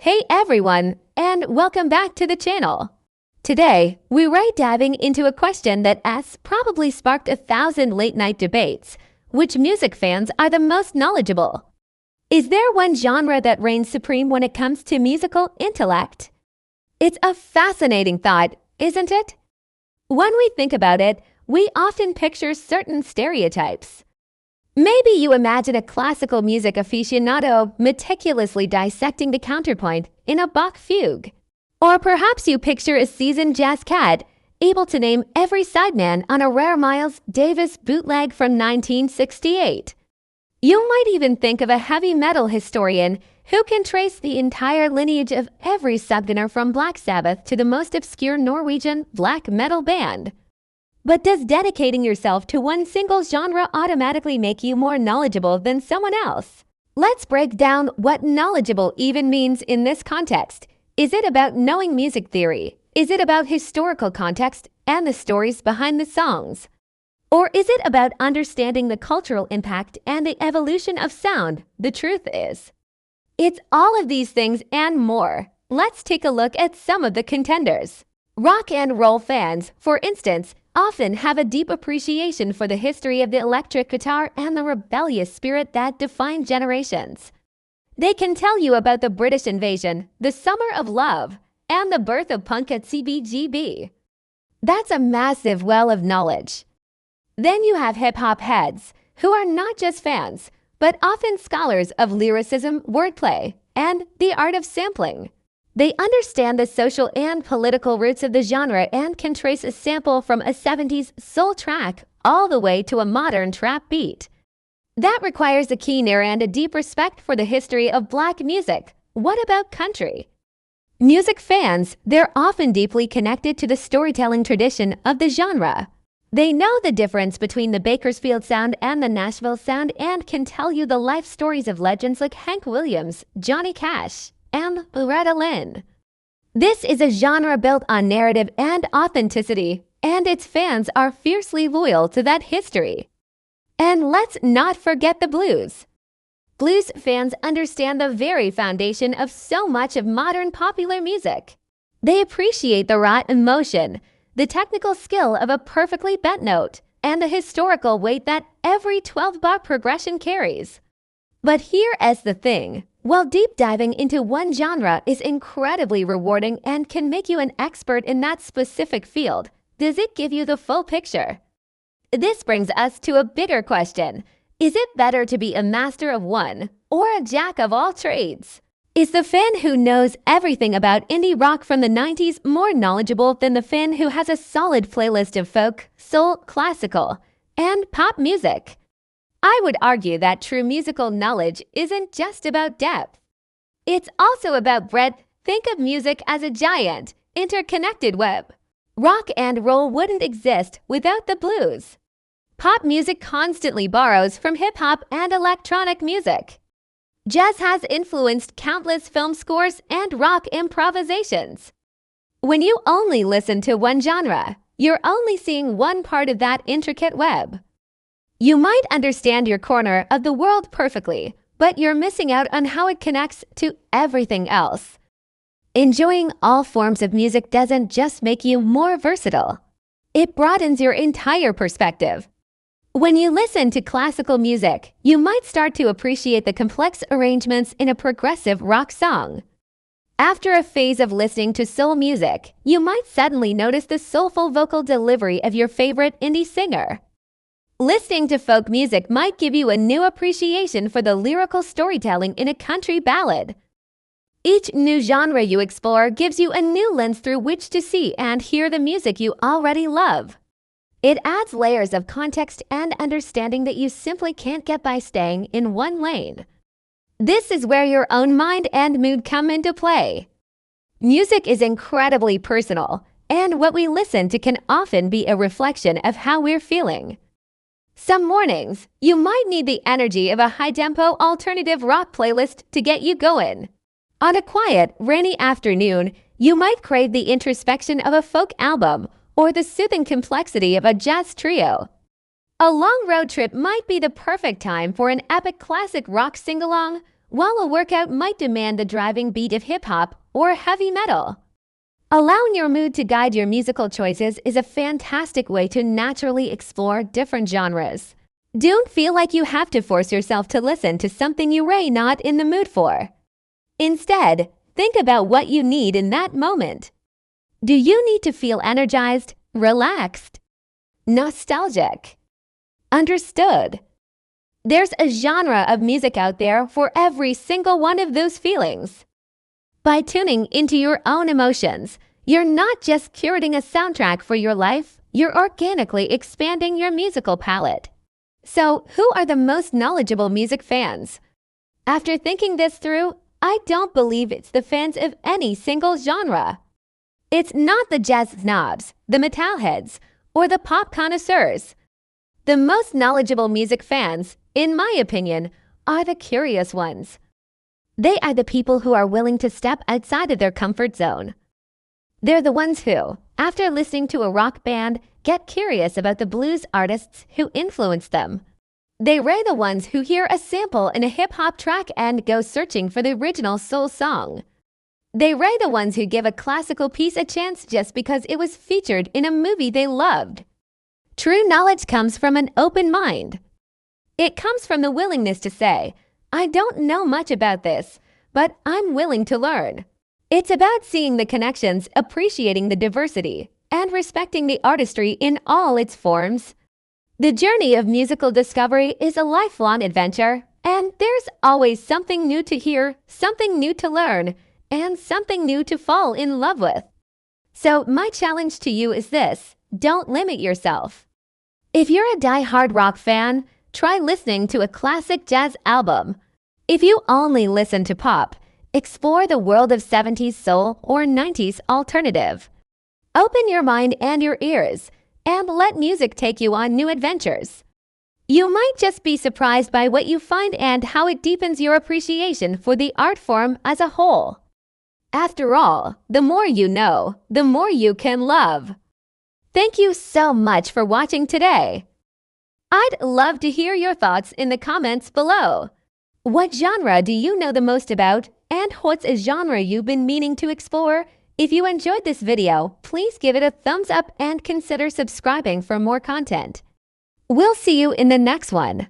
Hey everyone, and welcome back to the channel. Today, we're diving into a question that has probably sparked 1,000 late-night debates. Which music fans are the most knowledgeable? Is there one genre that reigns supreme when it comes to musical intellect? It's a fascinating thought, isn't it? When we think about it, we often picture certain stereotypes. Maybe you imagine a classical music aficionado meticulously dissecting the counterpoint in a Bach fugue. Or perhaps you picture a seasoned jazz cat able to name every sideman on a rare Miles Davis bootleg from 1968. You might even think of a heavy metal historian who can trace the entire lineage of every subgenre from Black Sabbath to the most obscure Norwegian black metal band. But does dedicating yourself to one single genre automatically make you more knowledgeable than someone else? Let's break down what knowledgeable even means in this context. Is it about knowing music theory? Is it about historical context and the stories behind the songs? Or is it about understanding the cultural impact and the evolution of sound? The truth is, it's all of these things and more. Let's take a look at some of the contenders. Rock and roll fans, for instance, often have a deep appreciation for the history of the electric guitar and the rebellious spirit that defined generations. They can tell you about the British invasion, the Summer of Love, and the birth of punk at CBGB. That's a massive well of knowledge. Then you have hip-hop heads, who are not just fans, but often scholars of lyricism, wordplay, and the art of sampling. They understand the social and political roots of the genre and can trace a sample from a 70s soul track all the way to a modern trap beat. That requires a keen ear and a deep respect for the history of black music. What about country? Music fans, they're often deeply connected to the storytelling tradition of the genre. They know the difference between the Bakersfield sound and the Nashville sound and can tell you the life stories of legends like Hank Williams, Johnny Cash, and Loretta Lynn. This is a genre built on narrative and authenticity, and its fans are fiercely loyal to that history. And let's not forget the blues. Blues fans understand the very foundation of so much of modern popular music. They appreciate the raw emotion, the technical skill of a perfectly bent note, and the historical weight that every 12-bar progression carries. But here is the thing. While deep diving into one genre is incredibly rewarding and can make you an expert in that specific field, does it give you the full picture? This brings us to a bigger question. Is it better to be a master of one or a jack of all trades? Is the fan who knows everything about indie rock from the 90s more knowledgeable than the fan who has a solid playlist of folk, soul, classical, and pop music? I would argue that true musical knowledge isn't just about depth. It's also about breadth. Think of music as a giant, interconnected web. Rock and roll wouldn't exist without the blues. Pop music constantly borrows from hip-hop and electronic music. Jazz has influenced countless film scores and rock improvisations. When you only listen to one genre, you're only seeing one part of that intricate web. You might understand your corner of the world perfectly, but you're missing out on how it connects to everything else. Enjoying all forms of music doesn't just make you more versatile. It broadens your entire perspective. When you listen to classical music, you might start to appreciate the complex arrangements in a progressive rock song. After a phase of listening to soul music, you might suddenly notice the soulful vocal delivery of your favorite indie singer. Listening to folk music might give you a new appreciation for the lyrical storytelling in a country ballad. Each new genre you explore gives you a new lens through which to see and hear the music you already love. It adds layers of context and understanding that you simply can't get by staying in one lane. This is where your own mind and mood come into play. Music is incredibly personal, and what we listen to can often be a reflection of how we're feeling. Some mornings, you might need the energy of a high-tempo alternative rock playlist to get you going. On a quiet, rainy afternoon, you might crave the introspection of a folk album or the soothing complexity of a jazz trio. A long road trip might be the perfect time for an epic classic rock sing-along while a workout might demand the driving beat of hip-hop or heavy metal. Allowing your mood to guide your musical choices is a fantastic way to naturally explore different genres. Don't feel like you have to force yourself to listen to something you're not in the mood for. Instead, think about what you need in that moment. Do you need to feel energized, relaxed, nostalgic, understood? There's a genre of music out there for every single one of those feelings. By tuning into your own emotions, you're not just curating a soundtrack for your life, you're organically expanding your musical palette. So, who are the most knowledgeable music fans? After thinking this through, I don't believe it's the fans of any single genre. It's not the jazz snobs, the metalheads, or the pop connoisseurs. The most knowledgeable music fans, in my opinion, are the curious ones. They are the people who are willing to step outside of their comfort zone. They're the ones who, after listening to a rock band, get curious about the blues artists who influenced them. They're the ones who hear a sample in a hip-hop track and go searching for the original soul song. They're the ones who give a classical piece a chance just because it was featured in a movie they loved. True knowledge comes from an open mind. It comes from the willingness to say, I don't know much about this, but I'm willing to learn. It's about seeing the connections, appreciating the diversity, and respecting the artistry in all its forms. The journey of musical discovery is a lifelong adventure, and there's always something new to hear, something new to learn, and something new to fall in love with. So my challenge to you is this: don't limit yourself. If you're a die-hard rock fan, try listening to a classic jazz album. If you only listen to pop, explore the world of 70s soul or 90s alternative. Open your mind and your ears, and let music take you on new adventures. You might just be surprised by what you find and how it deepens your appreciation for the art form as a whole. After all, the more you know, the more you can love. Thank you so much for watching today. I'd love to hear your thoughts in the comments below. What genre do you know the most about, and what's a genre you've been meaning to explore? If you enjoyed this video, please give it a thumbs up and consider subscribing for more content. We'll see you in the next one.